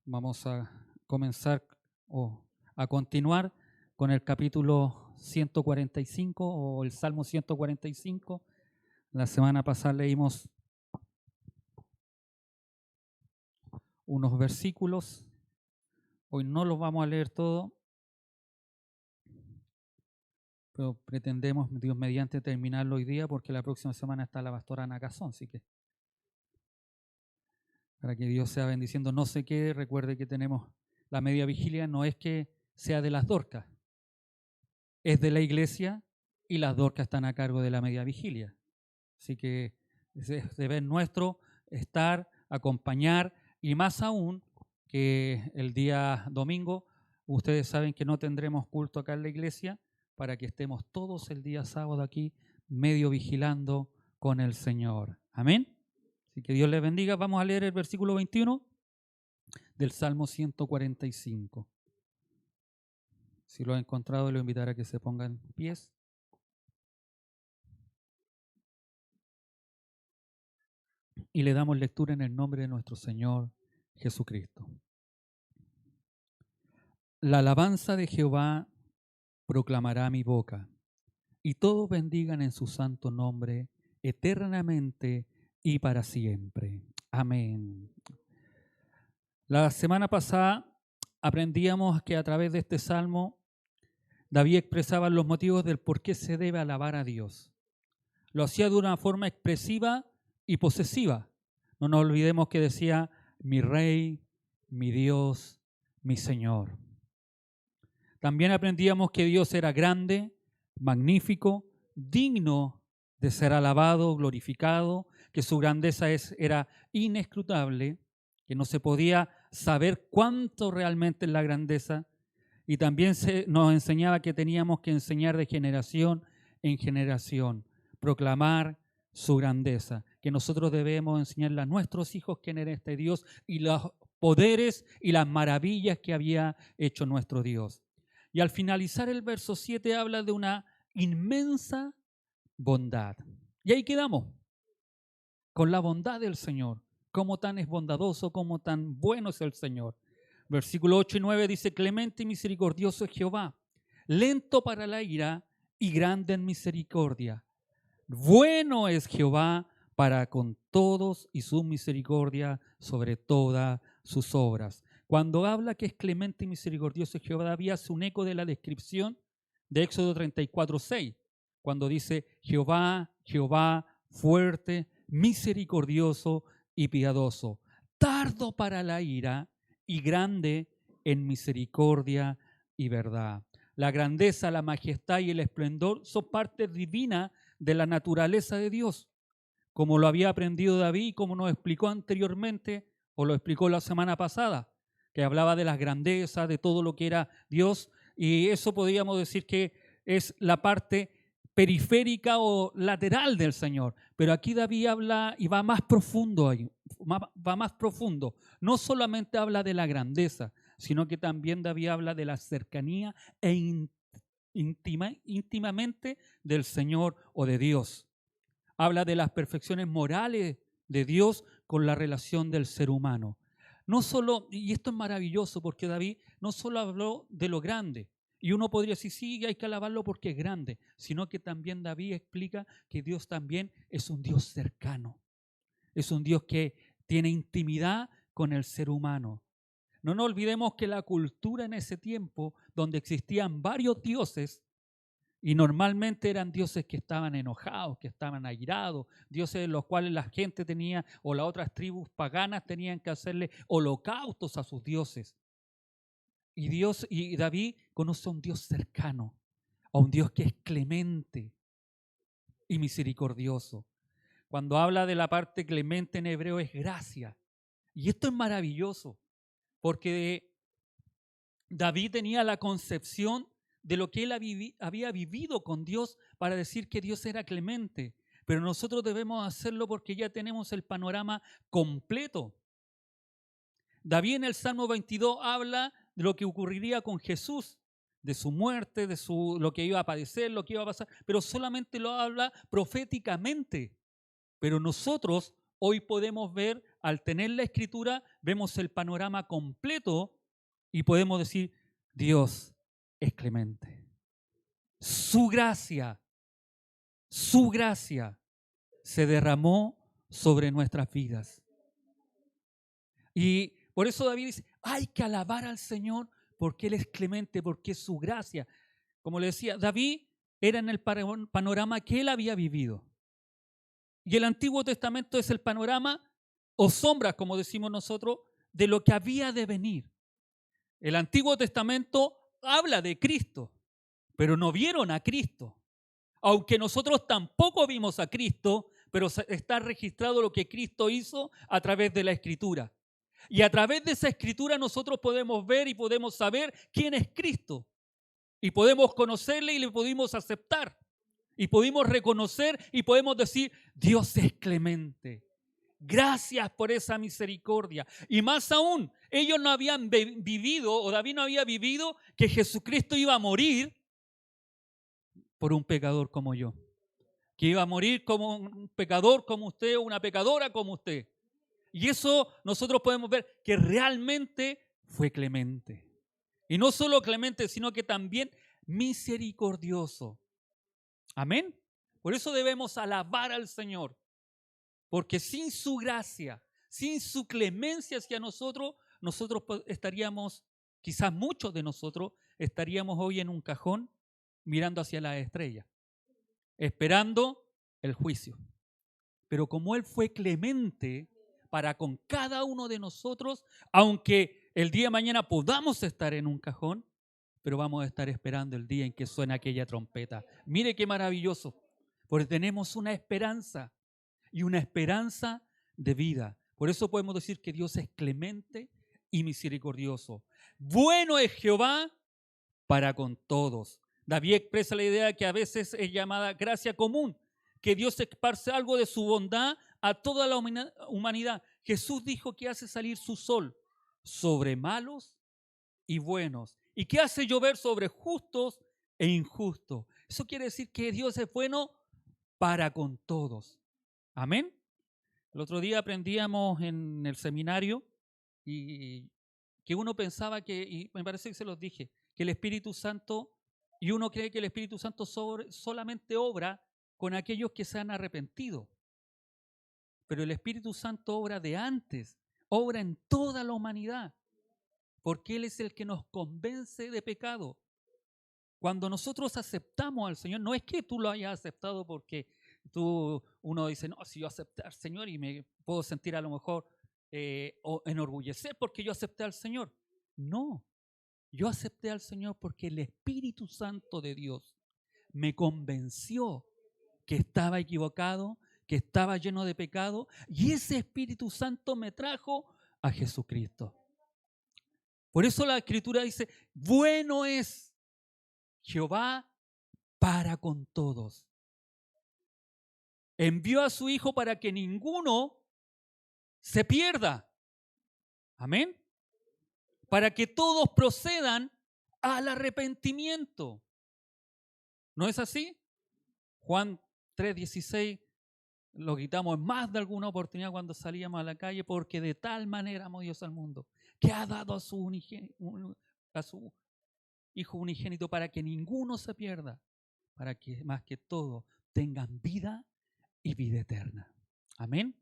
Vamos a comenzar o a continuar con el capítulo 145 o el Salmo 145. La semana pasada leímos unos versículos. Hoy no los vamos a leer todos, pero pretendemos, Dios mediante, terminarlo hoy día porque la próxima semana está la pastora Ana Cazón, así que para que Dios sea bendiciendo. No sé qué, recuerde que tenemos la media vigilia, no es que sea de las Dorcas, es de la iglesia y las Dorcas están a cargo de la media vigilia. Así que es deber nuestro estar, acompañar y más aún que el día domingo, ustedes saben que no tendremos culto acá en la iglesia para que estemos todos el día sábado aquí medio vigilando con el Señor. Amén. Así que Dios les bendiga. Vamos a leer el versículo 21 del Salmo 145. Si lo ha encontrado, le invitaré a que se pongan pies. Y le damos lectura en el nombre de nuestro Señor Jesucristo. La alabanza de Jehová proclamará mi boca, y todos bendigan en su santo nombre eternamente y para siempre. Amén. La semana pasada aprendíamos que a través de este salmo David expresaba los motivos del por qué se debe alabar a Dios. Lo hacía de una forma expresiva y posesiva. No nos olvidemos que decía, mi Rey, mi Dios, mi Señor. También aprendíamos que Dios era grande, magnífico, digno de ser alabado, glorificado, que su grandeza era inescrutable, que no se podía saber cuánto realmente es la grandeza. Y también nos enseñaba que teníamos que enseñar de generación en generación, proclamar su grandeza, que nosotros debemos enseñarle a nuestros hijos quién era este Dios y los poderes y las maravillas que había hecho nuestro Dios. Y al finalizar el verso 7 habla de una inmensa bondad. Y ahí quedamos, con la bondad del Señor. Cómo tan es bondadoso, cómo tan bueno es el Señor. Versículo 8 y 9 dice, clemente y misericordioso es Jehová, lento para la ira y grande en misericordia. Bueno es Jehová para con todos y su misericordia sobre todas sus obras. Cuando habla que es clemente y misericordioso Jehová, David hace un eco de la descripción de Éxodo 34:6, cuando dice Jehová, Jehová, fuerte, misericordioso y piadoso, tardo para la ira y grande en misericordia y verdad. La grandeza, la majestad y el esplendor son parte divina de la naturaleza de Dios, como lo había aprendido David, como nos explicó anteriormente, o lo explicó la semana pasada, que hablaba de las grandezas, de todo lo que era Dios, y eso podríamos decir que es la parte periférica o lateral del Señor. Pero aquí David habla y va más profundo ahí, va más profundo. No solamente habla de la grandeza, sino que también David habla de la cercanía e íntimamente del Señor o de Dios. Habla de las perfecciones morales de Dios con la relación del ser humano. No solo, y esto es maravilloso porque David no solo habló de lo grande, y uno podría decir, sí, hay que alabarlo porque es grande, sino que también David explica que Dios también es un Dios cercano, es un Dios que tiene intimidad con el ser humano. No nos olvidemos que la cultura en ese tiempo, donde existían varios dioses, y normalmente eran dioses que estaban enojados, que estaban airados, dioses en los cuales la gente tenía, o las otras tribus paganas tenían que hacerle holocaustos a sus dioses. Y David conoce a un Dios cercano, a un Dios que es clemente y misericordioso. Cuando habla de la parte clemente en hebreo es gracia. Y esto es maravilloso, porque David tenía la concepción de lo que él había vivido con Dios para decir que Dios era clemente. Pero nosotros debemos hacerlo porque ya tenemos el panorama completo. David en el Salmo 22 habla de lo que ocurriría con Jesús, de su muerte, de lo que iba a padecer, lo que iba a pasar, pero solamente lo habla proféticamente. Pero nosotros hoy podemos ver al tener la Escritura, vemos el panorama completo y podemos decir, Dios es clemente. Su gracia se derramó sobre nuestras vidas. Y por eso David dice, hay que alabar al Señor porque Él es clemente, porque es su gracia. Como le decía, David era en el panorama que él había vivido. Y el Antiguo Testamento es el panorama o sombras, como decimos nosotros, de lo que había de venir. El Antiguo Testamento habla de Cristo, pero no vieron a Cristo. Aunque nosotros tampoco vimos a Cristo, pero está registrado lo que Cristo hizo a través de la Escritura. Y a través de esa Escritura nosotros podemos ver y podemos saber quién es Cristo. Y podemos conocerle y le podemos aceptar. Y podemos reconocer y podemos decir, Dios es clemente. Gracias por esa misericordia. Y más aún, ellos no habían vivido, o David no había vivido, que Jesucristo iba a morir por un pecador como yo. Que iba a morir como un pecador como usted o una pecadora como usted. Y eso nosotros podemos ver que realmente fue clemente. Y no solo clemente, sino que también misericordioso. Amén. Por eso debemos alabar al Señor. Porque sin su gracia, sin su clemencia hacia nosotros, nosotros estaríamos, quizás muchos de nosotros, estaríamos hoy en un cajón mirando hacia las estrellas, esperando el juicio. Pero como Él fue clemente para con cada uno de nosotros, aunque el día de mañana podamos estar en un cajón, pero vamos a estar esperando el día en que suena aquella trompeta. Mire qué maravilloso, porque tenemos una esperanza y una esperanza de vida. Por eso podemos decir que Dios es clemente y misericordioso. Bueno es Jehová para con todos. David expresa la idea que a veces es llamada gracia común, que Dios esparce algo de su bondad a toda la humanidad. Jesús dijo que hace salir su sol sobre malos y buenos, y que hace llover sobre justos e injustos. Eso quiere decir que Dios es bueno para con todos. Amén. El otro día aprendíamos en el seminario y que uno pensaba que, y me parece que se los dije, que el Espíritu Santo, y uno cree que el Espíritu Santo solamente obra con aquellos que se han arrepentido. Pero el Espíritu Santo obra de antes, obra en toda la humanidad, porque Él es el que nos convence de pecado. Cuando nosotros aceptamos al Señor, no es que tú lo hayas aceptado porque uno dice, no, si yo acepté al Señor y me puedo sentir a lo mejor o enorgullecer porque yo acepté al Señor. No, yo acepté al Señor porque el Espíritu Santo de Dios me convenció que estaba equivocado, que estaba lleno de pecado, y ese Espíritu Santo me trajo a Jesucristo. Por eso la Escritura dice, bueno es Jehová para con todos. Envió a su Hijo para que ninguno se pierda. Amén. Para que todos procedan al arrepentimiento. ¿No es así? Juan 3:16 lo quitamos en más de alguna oportunidad cuando salíamos a la calle, porque de tal manera amó Dios al mundo, que ha dado a su Hijo unigénito para que ninguno se pierda, para que más que todo tengan vida y vida eterna. Amén.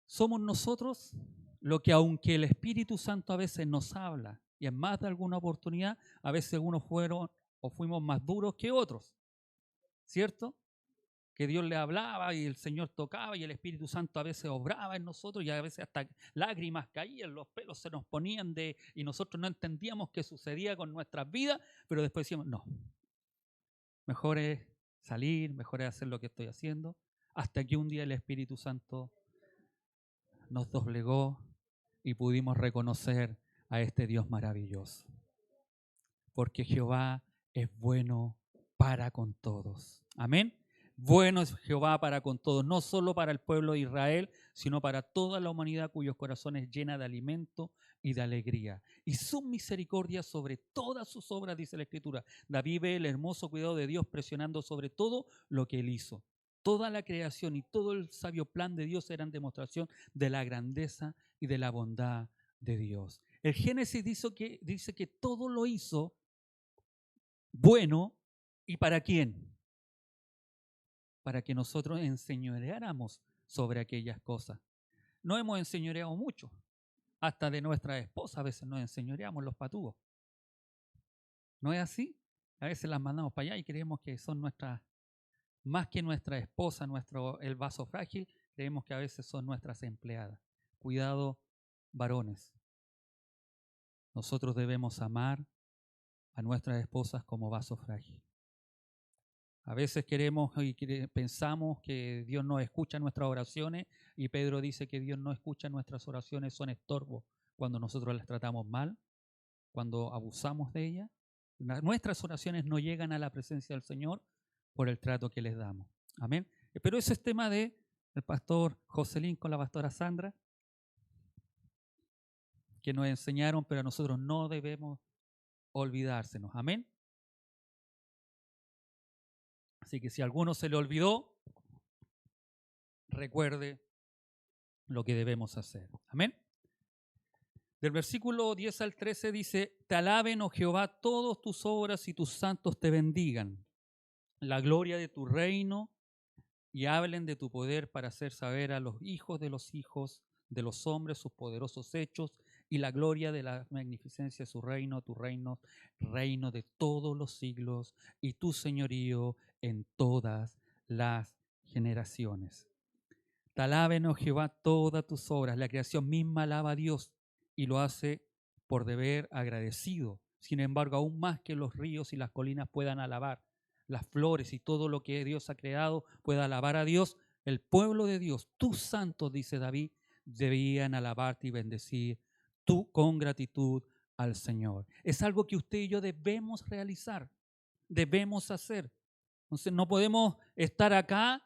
Somos nosotros lo que, aunque el Espíritu Santo a veces nos habla, y en más de alguna oportunidad, a veces unos fueron o fuimos más duros que otros, ¿cierto? Que Dios le hablaba y el Señor tocaba y el Espíritu Santo a veces obraba en nosotros y a veces hasta lágrimas caían, los pelos se nos ponían y nosotros no entendíamos qué sucedía con nuestras vidas, pero después decíamos, no, mejor es salir, mejor es hacer lo que estoy haciendo, hasta que un día el Espíritu Santo nos doblegó y pudimos reconocer a este Dios maravilloso. Porque Jehová es bueno para con todos. Amén. Bueno es Jehová para con todos, no solo para el pueblo de Israel, sino para toda la humanidad cuyos corazones llena de alimento y de alegría. Y su misericordia sobre todas sus obras, dice la Escritura. David ve el hermoso cuidado de Dios presionando sobre todo lo que él hizo. Toda la creación y todo el sabio plan de Dios eran demostración de la grandeza y de la bondad de Dios. El Génesis dice que todo lo hizo bueno. ¿Y para quién? Para que nosotros enseñoreáramos sobre aquellas cosas. No hemos enseñoreado mucho. Hasta de nuestra esposa a veces nos enseñoreamos los patúos. ¿No es así? A veces las mandamos para allá y creemos que son nuestras, más que nuestra esposa, el vaso frágil, creemos que a veces son nuestras empleadas. Cuidado, varones. Nosotros debemos amar a nuestras esposas como vaso frágil. A veces queremos y pensamos que Dios no escucha nuestras oraciones y Pedro dice que Dios no escucha nuestras oraciones, son estorbo cuando nosotros las tratamos mal, cuando abusamos de ellas. Nuestras oraciones no llegan a la presencia del Señor por el trato que les damos. Amén. Pero ese es tema del pastor Joselín con la pastora Sandra, que nos enseñaron, pero a nosotros no debemos olvidársenos. Amén. Así que si a alguno se le olvidó, recuerde lo que debemos hacer. Amén. Del versículo 10 al 13 dice: Te alaben, oh Jehová, todas tus obras y tus santos te bendigan. La gloria de tu reino y hablen de tu poder para hacer saber a los hijos de los hombres sus poderosos hechos y la gloria de la magnificencia de su reino, tu reino, reino de todos los siglos y tu señorío en todas las generaciones. Te alaben, oh Jehová, todas tus obras. La creación misma alaba a Dios y lo hace por deber agradecido. Sin embargo, aún más que los ríos y las colinas puedan alabar, las flores y todo lo que Dios ha creado pueda alabar a Dios, el pueblo de Dios, tus santos, dice David, debían alabarte y bendecir tú con gratitud al Señor. Es algo que usted y yo debemos realizar, debemos hacer. Entonces no podemos estar acá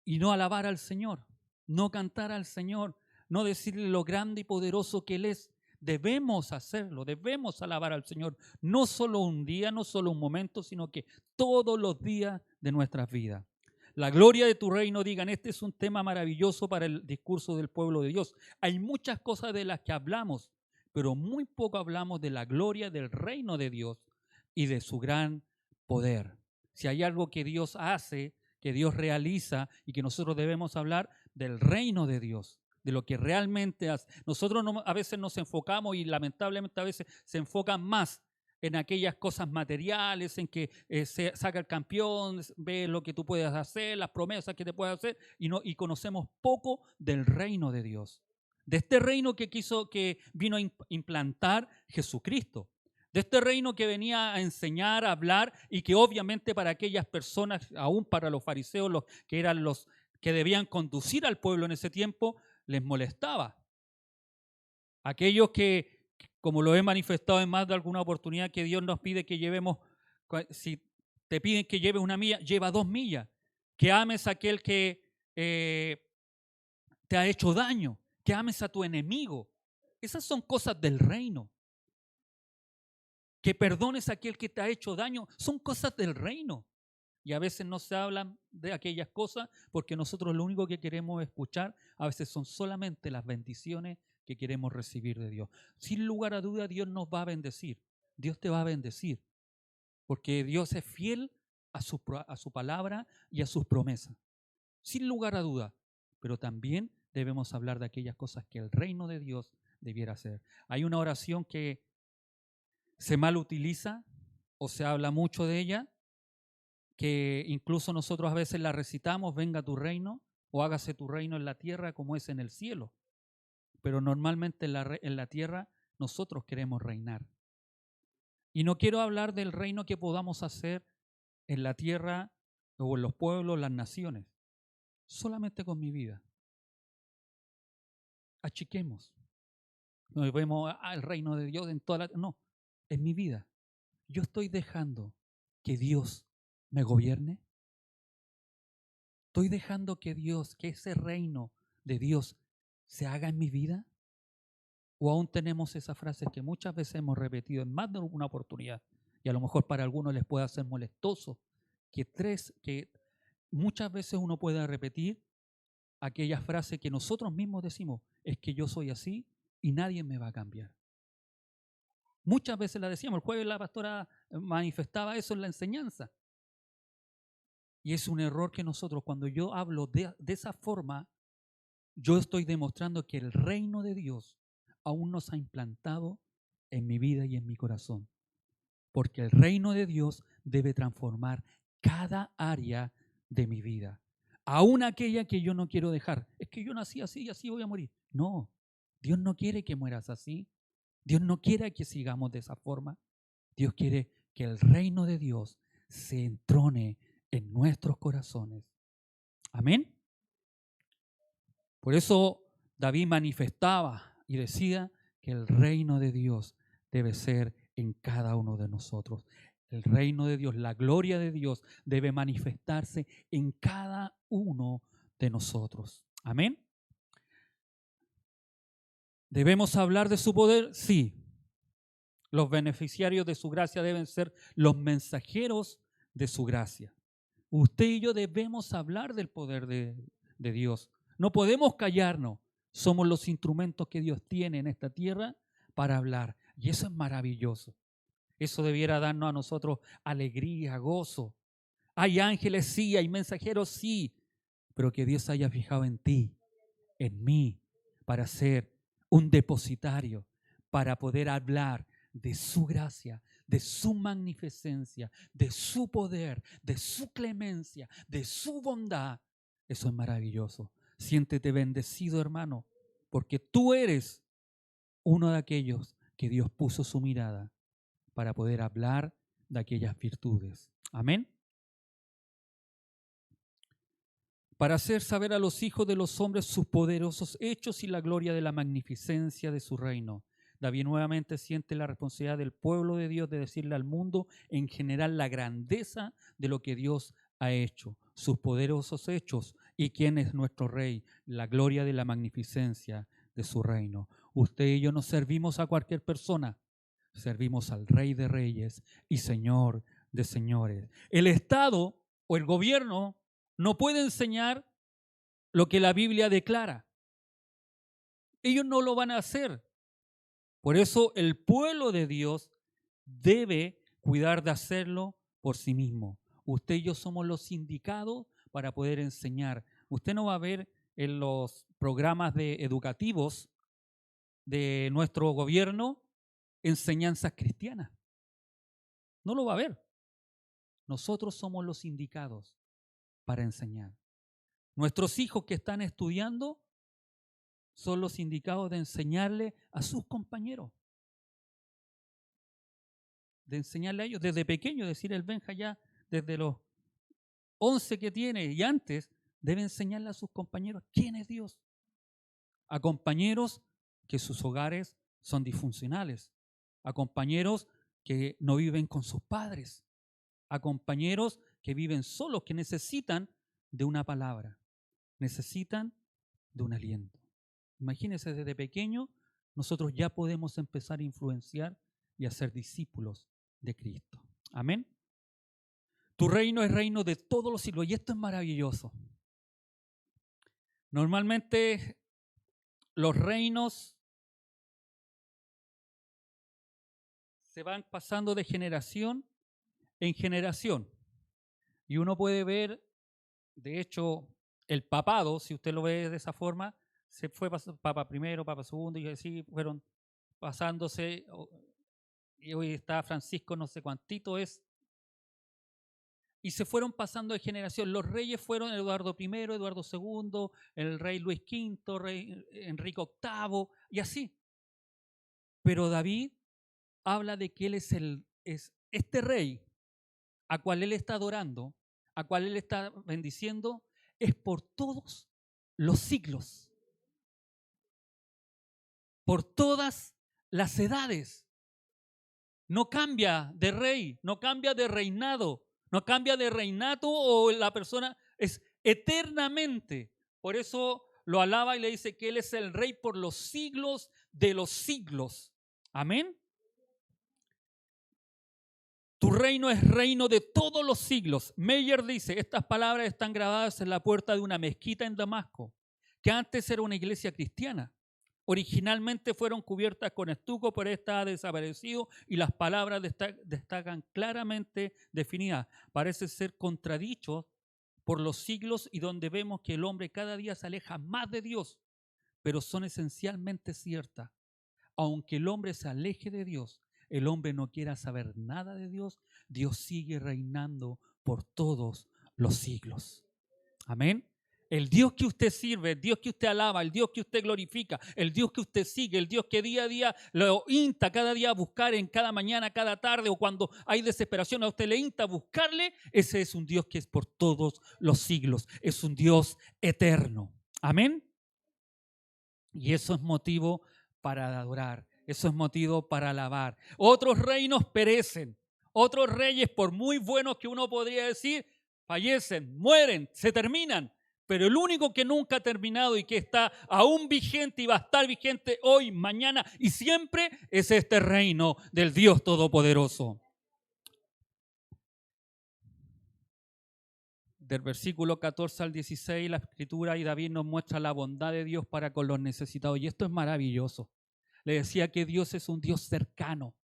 y no alabar al Señor, no cantar al Señor, no decirle lo grande y poderoso que Él es. Debemos hacerlo, debemos alabar al Señor, no solo un día, no solo un momento, sino que todos los días de nuestras vidas. La gloria de tu reino, digan, este es un tema maravilloso para el discurso del pueblo de Dios. Hay muchas cosas de las que hablamos, pero muy poco hablamos de la gloria del reino de Dios y de su gran poder. Si hay algo que Dios hace, que Dios realiza y que nosotros debemos hablar del reino de Dios, de lo que realmente hace. Nosotros a veces nos enfocamos y lamentablemente a veces se enfocan más en aquellas cosas materiales, en que se saca el campeón, ve lo que tú puedes hacer, las promesas que te puedes hacer, y conocemos poco del reino de Dios. De este reino que vino a implantar Jesucristo. De este reino que venía a enseñar, a hablar, y que obviamente para aquellas personas, aún para los fariseos, los que eran los que debían conducir al pueblo en ese tiempo, les molestaba. Aquellos que, como lo he manifestado en más de alguna oportunidad, que Dios nos pide que llevemos, si te piden que lleves 1 milla, lleva 2 millas. Que ames a aquel que te ha hecho daño, que ames a tu enemigo. Esas son cosas del reino. Que perdones a aquel que te ha hecho daño, son cosas del reino. Y a veces no se hablan de aquellas cosas porque nosotros lo único que queremos escuchar a veces son solamente las bendiciones que queremos recibir de Dios. Sin lugar a duda, Dios nos va a bendecir. Dios te va a bendecir porque Dios es fiel a su palabra y a sus promesas. Sin lugar a duda. Pero también debemos hablar de aquellas cosas que el reino de Dios debiera hacer. Hay una oración que se mal utiliza o se habla mucho de ella, que incluso nosotros a veces la recitamos: venga tu reino o hágase tu reino en la tierra como es en el cielo. Pero normalmente en la tierra nosotros queremos reinar. Y no quiero hablar del reino que podamos hacer en la tierra o en los pueblos, las naciones, solamente con mi vida. Achiquemos. Nos vemos el reino de Dios en toda la... No, en mi vida. Yo estoy dejando que Dios me gobierne. ¿Estoy dejando que ese reino de Dios se haga en mi vida? ¿O aún tenemos esas frases que muchas veces hemos repetido en más de una oportunidad? Y a lo mejor para algunos les puede hacer molestoso que muchas veces uno puede repetir aquella frase que nosotros mismos decimos, es que yo soy así y nadie me va a cambiar. Muchas veces la decíamos, el jueves la pastora manifestaba eso en la enseñanza. Y es un error que nosotros, cuando yo hablo de esa forma, yo estoy demostrando que el reino de Dios aún no se ha implantado en mi vida y en mi corazón. Porque el reino de Dios debe transformar cada área de mi vida. Aún aquella que yo no quiero dejar. Es que yo nací así y así voy a morir. No, Dios no quiere que mueras así. Dios no quiere que sigamos de esa forma. Dios quiere que el reino de Dios se entrone en nuestros corazones. Amén. Por eso David manifestaba y decía que el reino de Dios debe ser en cada uno de nosotros. El reino de Dios, la gloria de Dios debe manifestarse en cada uno de nosotros. Amén. ¿Debemos hablar de su poder? Sí. Los beneficiarios de su gracia deben ser los mensajeros de su gracia. Usted y yo debemos hablar del poder de Dios. No podemos callarnos. Somos los instrumentos que Dios tiene en esta tierra para hablar. Y eso es maravilloso. Eso debiera darnos a nosotros alegría, gozo. Hay ángeles, sí, hay mensajeros, sí, pero que Dios haya fijado en ti, en mí, para ser un depositario, para poder hablar de su gracia, de su magnificencia, de su poder, de su clemencia, de su bondad. Eso es maravilloso. Siéntete bendecido, hermano, porque tú eres uno de aquellos que Dios puso su mirada para poder hablar de aquellas virtudes. Amén. Para hacer saber a los hijos de los hombres sus poderosos hechos y la gloria de la magnificencia de su reino. David nuevamente siente la responsabilidad del pueblo de Dios de decirle al mundo en general la grandeza de lo que Dios ha hecho, sus poderosos hechos y quién es nuestro rey, la gloria de la magnificencia de su reino. Usted y yo no servimos a cualquier persona, servimos al Rey de Reyes y Señor de Señores. El Estado o el gobierno no puede enseñar lo que la Biblia declara. Ellos no lo van a hacer. Por eso el pueblo de Dios debe cuidar de hacerlo por sí mismo. Usted y yo somos los indicados para poder enseñar. Usted no va a ver en los programas educativos de nuestro gobierno enseñanzas cristianas. No lo va a ver. Nosotros somos los indicados para enseñar. Nuestros hijos que están estudiando son los indicados de enseñarle a sus compañeros. De enseñarle a ellos desde pequeño, decir el Benja ya desde los 11 que tiene y antes, debe enseñarle a sus compañeros quién es Dios. A compañeros que sus hogares son disfuncionales. A compañeros que no viven con sus padres. A compañeros que viven solos, que necesitan de una palabra. Necesitan de un aliento. Imagínense, desde pequeño nosotros ya podemos empezar a influenciar y a ser discípulos de Cristo. Amén. Tu reino es reino de todos los siglos y esto es maravilloso. Normalmente los reinos se van pasando de generación en generación y uno puede ver, de hecho, el papado, si usted lo ve de esa forma, se fue papa primero, papa segundo y así fueron pasándose y hoy está Francisco no sé cuántito es, y se fueron pasando de generación. Los reyes fueron Eduardo I, Eduardo II, el rey Luis V, rey Enrique VIII, y así. Pero David habla de que él es este rey a cual él está adorando, a cual él está bendiciendo, es por todos los siglos, por todas las edades. No cambia de rey, no cambia de reinado, no cambia de reinato o la persona es eternamente. Por eso lo alaba y le dice que Él es el rey por los siglos de los siglos. Amén. Tu reino es reino de todos los siglos. Meyer dice, estas palabras están grabadas en la puerta de una mezquita en Damasco, que antes era una iglesia cristiana. Originalmente fueron cubiertas con estuco, pero esta ha desaparecido y las palabras destacan claramente definidas. Parece ser contradicho por los siglos y donde vemos que el hombre cada día se aleja más de Dios, pero son esencialmente ciertas. Aunque el hombre se aleje de Dios, el hombre no quiera saber nada de Dios, Dios sigue reinando por todos los siglos. Amén. El Dios que usted sirve, el Dios que usted alaba, el Dios que usted glorifica, el Dios que usted sigue, el Dios que día a día lo insta cada día a buscar en cada mañana, cada tarde o cuando hay desesperación, a usted le insta a buscarle, ese es un Dios que es por todos los siglos, es un Dios eterno. Amén. Y eso es motivo para adorar, eso es motivo para alabar. Otros reinos perecen, otros reyes, por muy buenos que uno podría decir, fallecen, mueren, se terminan. Pero el único que nunca ha terminado y que está aún vigente y va a estar vigente hoy, mañana y siempre es este reino del Dios Todopoderoso. Del versículo 14 al 16, la Escritura y David nos muestra la bondad de Dios para con los necesitados. Y esto es maravilloso. Le decía que Dios es un Dios cercano.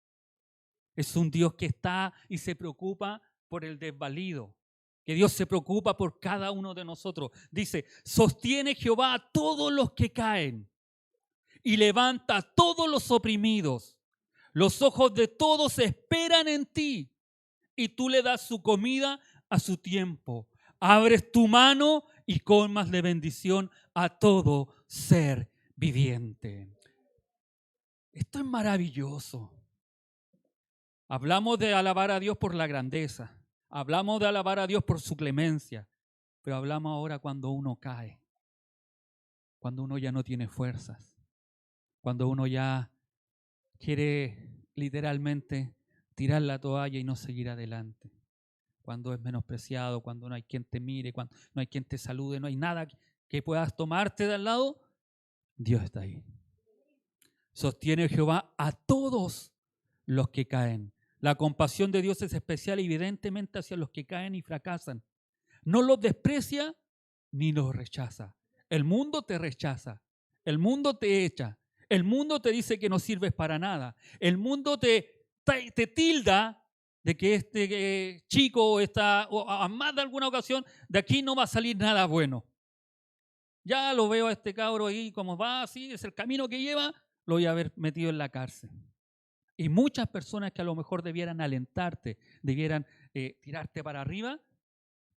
Es un Dios que está y se preocupa por el desvalido. Que Dios se preocupa por cada uno de nosotros. Dice, sostiene Jehová a todos los que caen y levanta a todos los oprimidos. Los ojos de todos esperan en ti y tú le das su comida a su tiempo. Abres tu mano y colmas de bendición a todo ser viviente. Esto es maravilloso. Hablamos de alabar a Dios por la grandeza. Hablamos de alabar a Dios por su clemencia. Pero hablamos ahora cuando uno cae. Cuando uno ya no tiene fuerzas. Cuando uno ya quiere literalmente tirar la toalla y no seguir adelante. Cuando es menospreciado, cuando no hay quien te mire, cuando no hay quien te salude, no hay nada que puedas tomarte de al lado, Dios está ahí. Sostiene Jehová a todos los que caen. La compasión de Dios es especial evidentemente hacia los que caen y fracasan. No los desprecia ni los rechaza. El mundo te rechaza, el mundo te echa, el mundo te dice que no sirves para nada, el mundo te tilda de que este chico o a más de alguna ocasión, de aquí no va a salir nada bueno. Ya lo veo a este cabro ahí como va, así es el camino que lleva, lo voy a haber metido en la cárcel. Y muchas personas que a lo mejor debieran alentarte, debieran tirarte para arriba,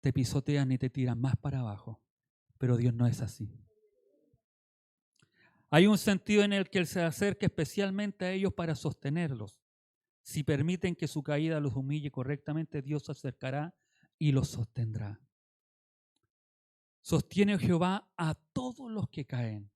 te pisotean y te tiran más para abajo. Pero Dios no es así. Hay un sentido en el que Él se acerca especialmente a ellos para sostenerlos. Si permiten que su caída los humille correctamente, Dios se acercará y los sostendrá. Sostiene Jehová a todos los que caen.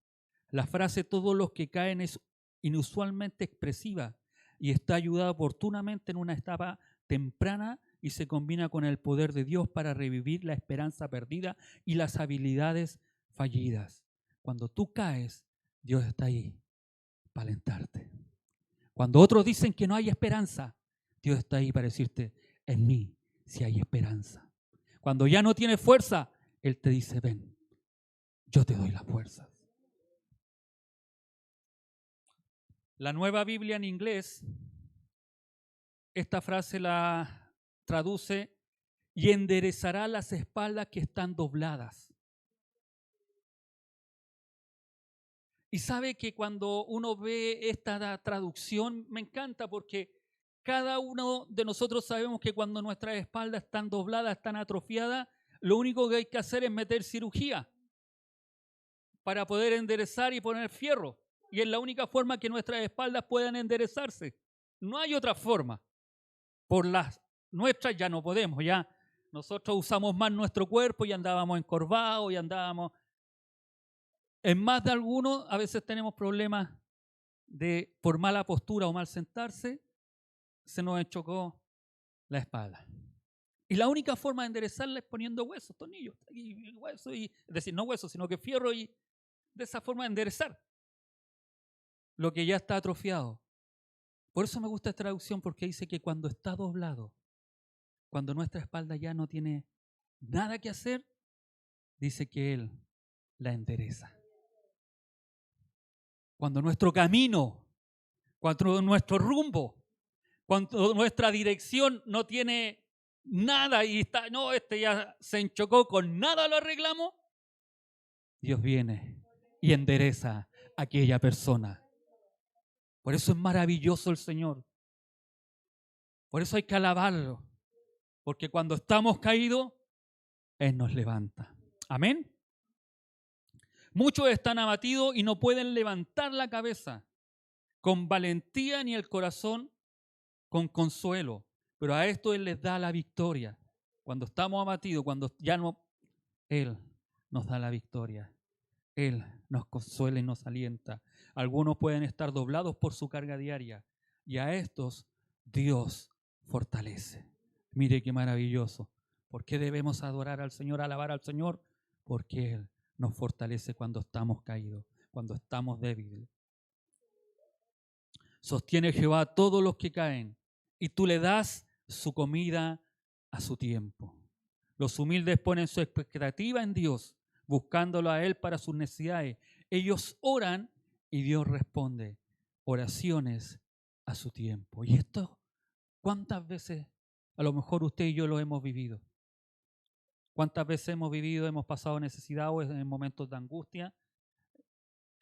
La frase todos los que caen es inusualmente expresiva y está ayudada oportunamente en una etapa temprana y se combina con el poder de Dios para revivir la esperanza perdida y las habilidades fallidas. Cuando tú caes, Dios está ahí para alentarte. Cuando otros dicen que no hay esperanza, Dios está ahí para decirte, en mí sí hay esperanza. Cuando ya no tienes fuerza, Él te dice, ven, yo te doy las fuerzas. La Nueva Biblia en inglés, esta frase la traduce, y enderezará las espaldas que están dobladas. Y sabe que cuando uno ve esta traducción, me encanta porque cada uno de nosotros sabemos que cuando nuestras espaldas están dobladas, están atrofiadas, lo único que hay que hacer es meter cirugía para poder enderezar y poner fierro. Y es la única forma que nuestras espaldas puedan enderezarse. No hay otra forma. Por las nuestras ya no podemos, ya nosotros usamos más nuestro cuerpo y andábamos encorvados y andábamos. En más de algunos a veces tenemos problemas por mala postura o mal sentarse, se nos enchocó la espalda. Y la única forma de enderezarla es poniendo huesos, tornillos, y huesos, es decir, no huesos, sino que fierro, y de esa forma de enderezar lo que ya está atrofiado. Por eso me gusta esta traducción, porque dice que cuando está doblado, cuando nuestra espalda ya no tiene nada que hacer, dice que Él la endereza. Cuando nuestro camino, cuando nuestro rumbo, cuando nuestra dirección no tiene nada y está, no, este ya se enchocó, con nada lo arreglamos, Dios viene y endereza a aquella persona. Por eso es maravilloso el Señor. Por eso hay que alabarlo. Porque cuando estamos caídos, Él nos levanta. Amén. Muchos están abatidos y no pueden levantar la cabeza con valentía ni el corazón con consuelo. Pero a esto Él les da la victoria. Cuando estamos abatidos, cuando ya no, Él nos da la victoria. Él nos consuela y nos alienta. Algunos pueden estar doblados por su carga diaria y a estos Dios fortalece. Mire qué maravilloso. ¿Por qué debemos adorar al Señor, alabar al Señor? Porque Él nos fortalece cuando estamos caídos, cuando estamos débiles. Sostiene Jehová a todos los que caen y tú le das su comida a su tiempo. Los humildes ponen su expectativa en Dios, buscándolo a Él para sus necesidades. Ellos oran y Dios responde oraciones a su tiempo. Y esto, ¿cuántas veces a lo mejor usted y yo lo hemos vivido? ¿Cuántas veces hemos vivido, hemos pasado necesidad o en momentos de angustia?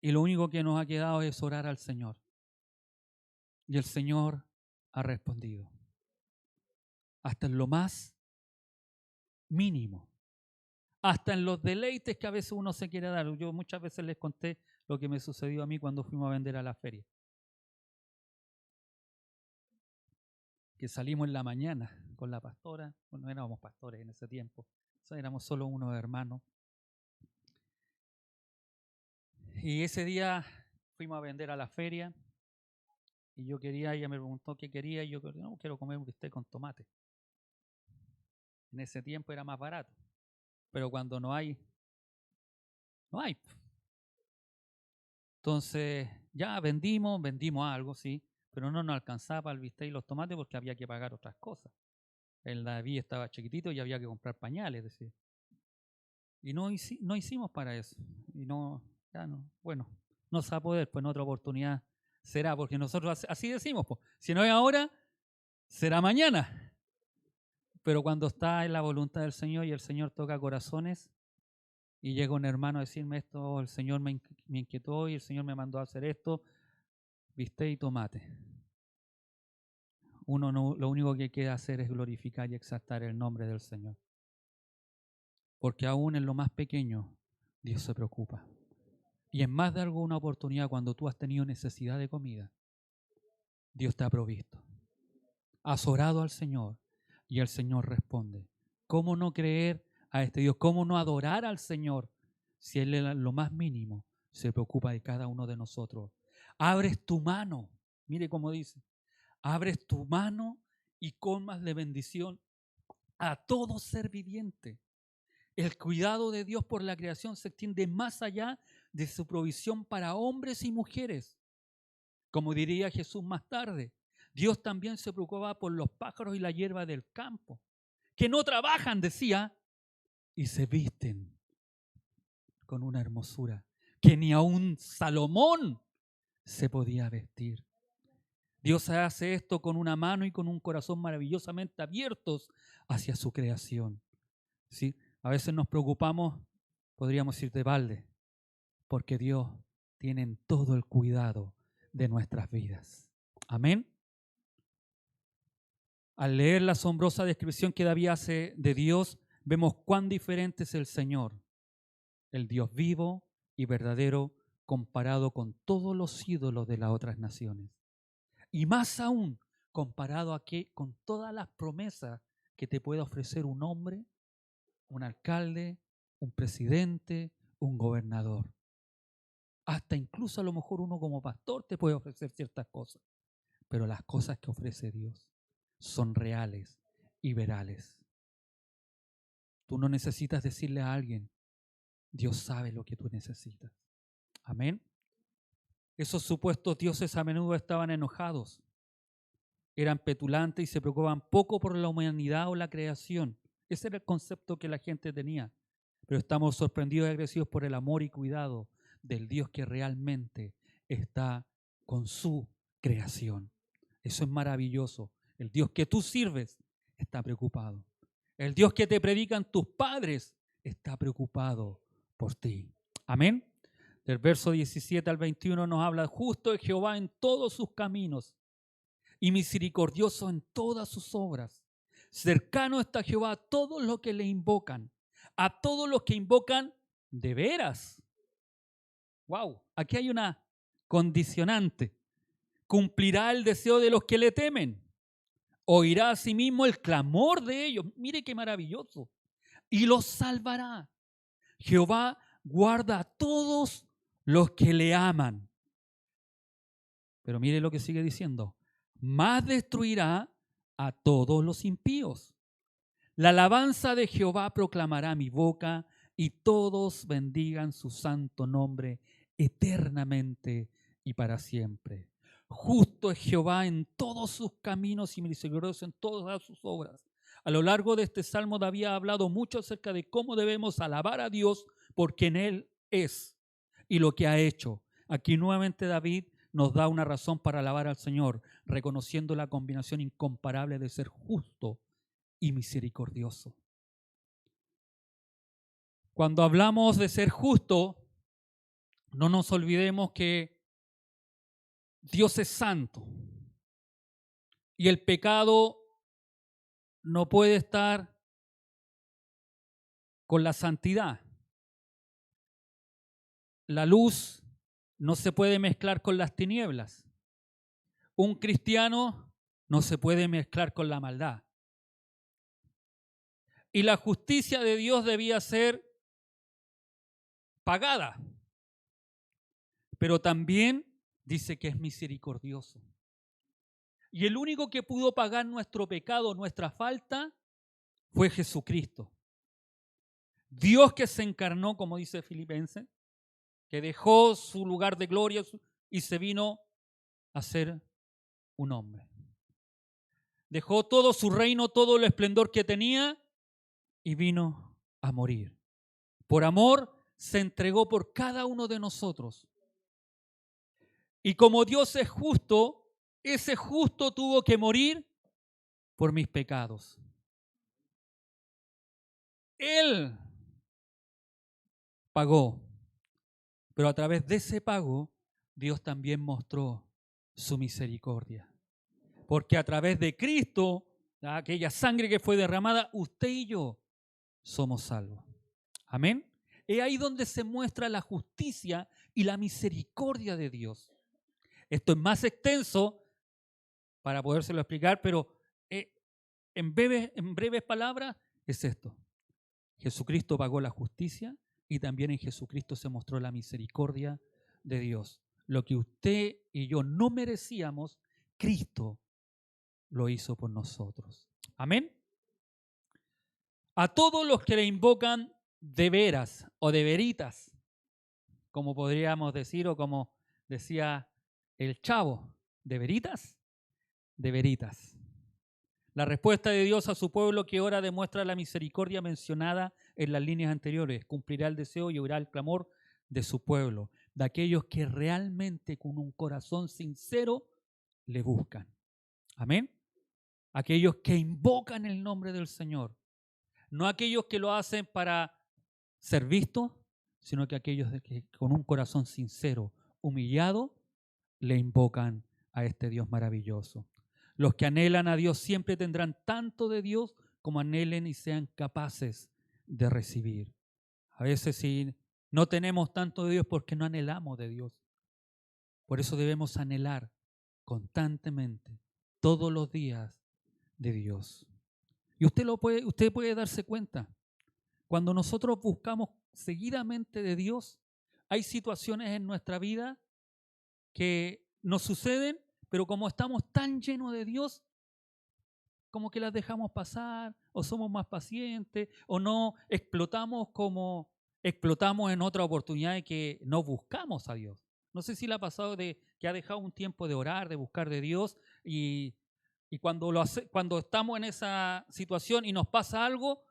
Y lo único que nos ha quedado es orar al Señor. Y el Señor ha respondido. Hasta en lo más mínimo. Hasta en los deleites que a veces uno se quiere dar. Yo muchas veces les conté lo que me sucedió a mí cuando fuimos a vender a la feria. Que salimos en la mañana con la pastora. Bueno, no éramos pastores en ese tiempo. Éramos solo unos hermanos. Y ese día fuimos a vender a la feria. Y yo quería, ella me preguntó qué quería. Y yo no, quiero comer un bistec con tomate. En ese tiempo era más barato. Pero cuando no hay, no hay. Entonces, ya vendimos algo, sí, pero no nos alcanzaba el bistec y los tomates porque había que pagar otras cosas. El David estaba chiquitito y había que comprar pañales, decía. Y no hicimos para eso. Y no, ya no, bueno, no se va a poder, pues en otra oportunidad será, porque nosotros así decimos, pues, si no es ahora, será mañana. Pero cuando está en la voluntad del Señor y el Señor toca corazones, y llega un hermano a decirme esto, el Señor me inquietó y el Señor me mandó a hacer esto, bistec y tomate. Uno no, lo único que queda hacer es glorificar y exaltar el nombre del Señor. Porque aún en lo más pequeño, Dios se preocupa. Y en más de alguna oportunidad, cuando tú has tenido necesidad de comida, Dios te ha provisto. Has orado al Señor y el Señor responde. ¿Cómo no creer a este Dios? ¿Cómo no adorar al Señor si Él en lo más mínimo se preocupa de cada uno de nosotros? Abres tu mano, mire cómo dice, abres tu mano y colmas de bendición a todo ser viviente. El cuidado de Dios por la creación se extiende más allá de su provisión para hombres y mujeres. Como diría Jesús más tarde, Dios también se preocupa por los pájaros y la hierba del campo, que no trabajan, decía, y se visten con una hermosura que ni aun Salomón se podía vestir. Dios hace esto con una mano y con un corazón maravillosamente abiertos hacia su creación. ¿Sí? A veces nos preocupamos, podríamos decir de balde, porque Dios tiene todo el cuidado de nuestras vidas. Amén. Al leer la asombrosa descripción que David hace de Dios, vemos cuán diferente es el Señor, el Dios vivo y verdadero, comparado con todos los ídolos de las otras naciones. Y más aún, comparado con todas las promesas que te puede ofrecer un hombre, un alcalde, un presidente, un gobernador. Hasta incluso a lo mejor uno como pastor te puede ofrecer ciertas cosas, pero las cosas que ofrece Dios son reales y verales. Tú no necesitas decirle a alguien, Dios sabe lo que tú necesitas. Amén. Esos supuestos dioses a menudo estaban enojados eran petulantes y se preocupaban poco por la humanidad o la creación. Ese era el concepto que la gente tenía. Pero estamos sorprendidos y agradecidos por el amor y cuidado del Dios que realmente está con su creación. Eso es maravilloso. El Dios que tú sirves está preocupado. El Dios que te predican tus padres está preocupado por ti. Amén. Del verso 17 al 21 nos habla: justo es Jehová en todos sus caminos y misericordioso en todas sus obras. Cercano está Jehová a todos los que le invocan, a todos los que invocan de veras. Wow, aquí hay una condicionante. Cumplirá el deseo de los que le temen. Oirá a sí mismo el clamor de ellos. Mire qué maravilloso. Y los salvará. Jehová guarda a todos los que le aman. Pero mire lo que sigue diciendo: más destruirá a todos los impíos. La alabanza de Jehová proclamará mi boca, y todos bendigan su santo nombre eternamente y para siempre. Justo es Jehová en todos sus caminos y misericordioso en todas sus obras. A lo largo de este salmo David ha hablado mucho acerca de cómo debemos alabar a Dios por quien Él es y lo que ha hecho. Aquí nuevamente David nos da una razón para alabar al Señor, reconociendo la combinación incomparable de ser justo y misericordioso. Cuando hablamos de ser justo, no nos olvidemos que Dios es santo y el pecado no puede estar con la santidad. La luz no se puede mezclar con las tinieblas. Un cristiano no se puede mezclar con la maldad. Y la justicia de Dios debía ser pagada, pero también dice que es misericordioso. Y el único que pudo pagar nuestro pecado, nuestra falta, fue Jesucristo. Dios que se encarnó, como dice Filipenses, que dejó su lugar de gloria y se vino a ser un hombre. Dejó todo su reino, todo el esplendor que tenía y vino a morir. Por amor se entregó por cada uno de nosotros. Y como Dios es justo, ese justo tuvo que morir por mis pecados. Él pagó, pero a través de ese pago Dios también mostró su misericordia. Porque a través de Cristo, aquella sangre que fue derramada, usted y yo somos salvos. Amén. Es ahí donde se muestra la justicia y la misericordia de Dios. Esto es más extenso para podérselo explicar, pero en breves palabras es esto. Jesucristo pagó la justicia y también en Jesucristo se mostró la misericordia de Dios. Lo que usted y yo no merecíamos, Cristo lo hizo por nosotros. Amén. A todos los que le invocan de veras o de veritas, como podríamos decir o como decía el Chavo, ¿de veritas? De veritas. La respuesta de Dios a su pueblo que ora demuestra la misericordia mencionada en las líneas anteriores. Cumplirá el deseo y oirá el clamor de su pueblo, de aquellos que realmente con un corazón sincero le buscan. Amén. Aquellos que invocan el nombre del Señor. No aquellos que lo hacen para ser vistos, sino que aquellos que con un corazón sincero, humillado, le invocan a este Dios maravilloso. Los que anhelan a Dios siempre tendrán tanto de Dios como anhelen y sean capaces de recibir. A veces si no tenemos tanto de Dios porque no anhelamos de Dios. Por eso debemos anhelar constantemente, todos los días, de Dios. Y usted puede darse cuenta, cuando nosotros buscamos seguidamente de Dios, hay situaciones en nuestra vida que nos suceden, pero como estamos tan llenos de Dios, como que las dejamos pasar, o somos más pacientes, o no explotamos como explotamos en otra oportunidad y que no buscamos a Dios. No sé si le ha pasado de que ha dejado un tiempo de orar, de buscar de Dios, y Y cuando estamos en esa situación y nos pasa algo,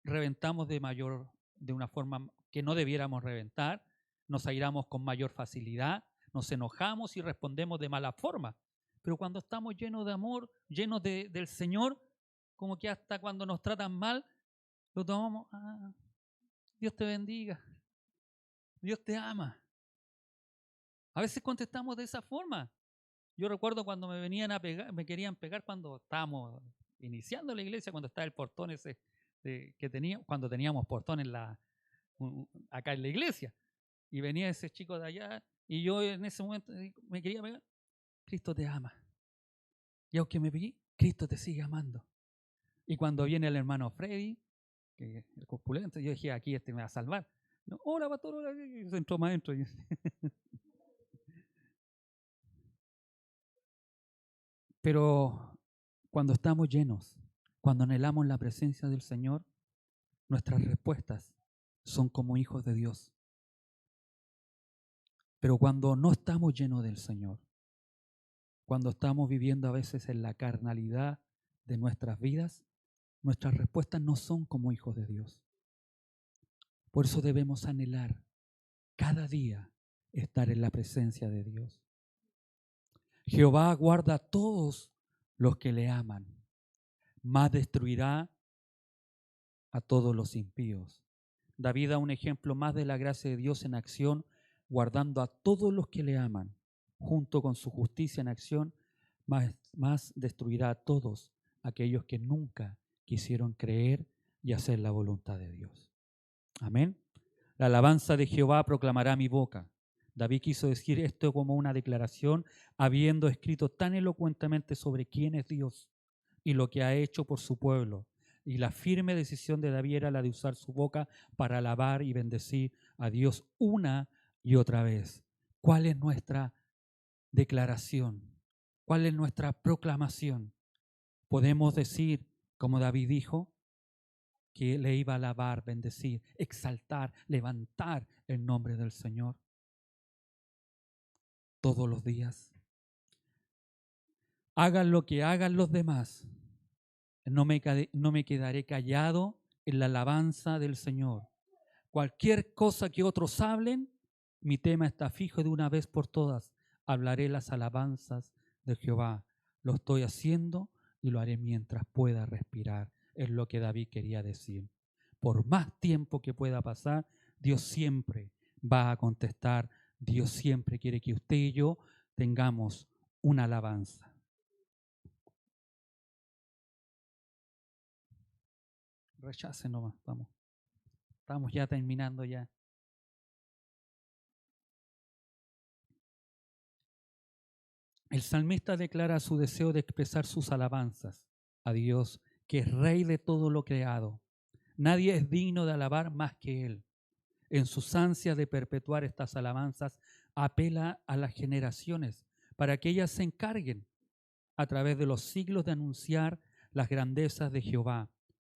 reventamos de una forma que no debiéramos reventar, nos airamos con mayor facilidad, nos enojamos y respondemos de mala forma. Pero cuando estamos llenos de amor, llenos del Señor, como que hasta cuando nos tratan mal, lo tomamos, Dios te bendiga, Dios te ama. A veces contestamos de esa forma. Yo recuerdo cuando me venían a pegar, me querían pegar cuando estábamos iniciando la iglesia, cuando estaba el portón ese que teníamos, cuando teníamos portón acá en la iglesia. Y venía ese chico de allá y yo en ese momento me quería pegar. Cristo te ama. Y aunque me pegué, Cristo te sigue amando. Y cuando viene el hermano Freddy, que el corpulento, yo dije, aquí este me va a salvar. No, hola, pastor, hola, y se entró más adentro. Pero cuando estamos llenos, cuando anhelamos la presencia del Señor, nuestras respuestas son como hijos de Dios. Pero cuando no estamos llenos del Señor, cuando estamos viviendo a veces en la carnalidad de nuestras vidas, nuestras respuestas no son como hijos de Dios. Por eso debemos anhelar cada día estar en la presencia de Dios. Jehová guarda a todos los que le aman, mas destruirá a todos los impíos. David da un ejemplo más de la gracia de Dios en acción, guardando a todos los que le aman, junto con su justicia en acción, más destruirá a todos aquellos que nunca quisieron creer y hacer la voluntad de Dios. Amén. La alabanza de Jehová proclamará mi boca. David quiso decir esto como una declaración, habiendo escrito tan elocuentemente sobre quién es Dios y lo que ha hecho por su pueblo. Y la firme decisión de David era la de usar su boca para alabar y bendecir a Dios una y otra vez. ¿Cuál es nuestra declaración? ¿Cuál es nuestra proclamación? Podemos decir, como David dijo, que le iba a alabar, bendecir, exaltar, levantar el nombre del Señor todos los días. Hagan lo que hagan los demás, no me quedaré callado en la alabanza del Señor. Cualquier cosa que otros hablen, mi tema está fijo de una vez por todas. Hablaré las alabanzas de Jehová. Lo estoy haciendo y lo haré mientras pueda respirar. Es lo que David quería decir. Por más tiempo que pueda pasar, Dios siempre va a contestar. Dios siempre quiere que usted y yo tengamos una alabanza. Rechace nomás, vamos. Estamos ya terminando ya. El salmista declara su deseo de expresar sus alabanzas a Dios, que es Rey de todo lo creado. Nadie es digno de alabar más que Él. En sus ansias de perpetuar estas alabanzas, apela a las generaciones para que ellas se encarguen a través de los siglos de anunciar las grandezas de Jehová.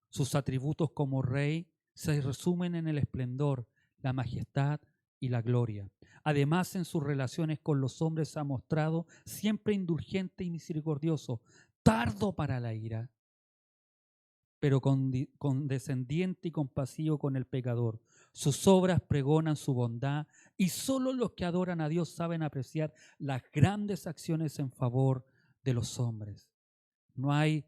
Sus atributos como Rey se resumen en el esplendor, la majestad y la gloria. Además, en sus relaciones con los hombres se ha mostrado siempre indulgente y misericordioso, tardo para la ira, pero condescendiente y compasivo con el pecador. Sus obras pregonan su bondad y solo los que adoran a Dios saben apreciar las grandes acciones en favor de los hombres. No hay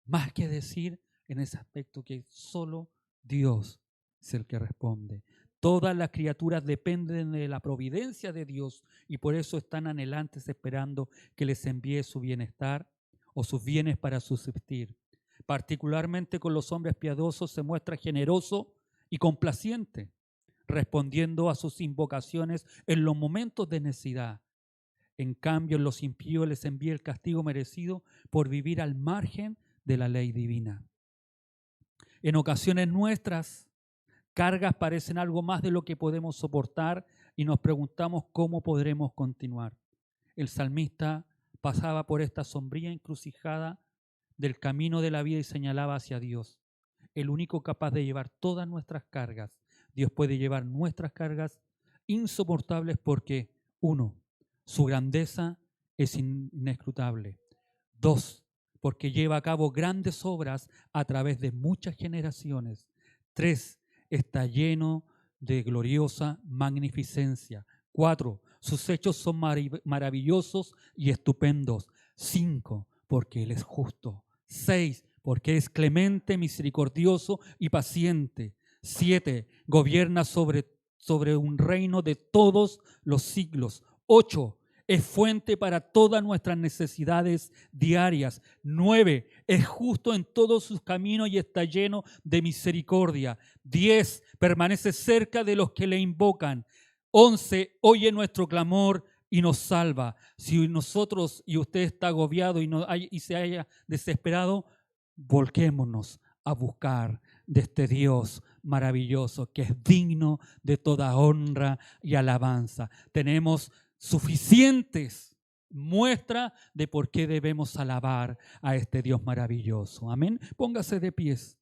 más que decir en ese aspecto que solo Dios es el que responde. Todas las criaturas dependen de la providencia de Dios y por eso están anhelantes esperando que les envíe su bienestar o sus bienes para subsistir. Particularmente con los hombres piadosos se muestra generoso y complaciente, respondiendo a sus invocaciones en los momentos de necesidad. En cambio, los impíos les envía el castigo merecido por vivir al margen de la ley divina. En ocasiones nuestras cargas parecen algo más de lo que podemos soportar y nos preguntamos cómo podremos continuar. El salmista pasaba por esta sombría encrucijada del camino de la vida y señalaba hacia Dios, el único capaz de llevar todas nuestras cargas. Dios puede llevar nuestras cargas insoportables porque, uno, su grandeza es inescrutable. 2, porque lleva a cabo grandes obras a través de muchas generaciones. 3, está lleno de gloriosa magnificencia. 4, sus hechos son maravillosos y estupendos. 5, porque Él es justo. 6, porque es clemente, misericordioso y paciente. 7, gobierna sobre un reino de todos los siglos. 8, es fuente para todas nuestras necesidades diarias. 9, es justo en todos sus caminos y está lleno de misericordia. 10, permanece cerca de los que le invocan. 11, oye nuestro clamor y nos salva. Si nosotros y usted está agobiado y se haya desesperado, volquémonos a buscar de este Dios maravilloso que es digno de toda honra y alabanza. Tenemos suficientes muestras de por qué debemos alabar a este Dios maravilloso. Amén. Póngase de pies.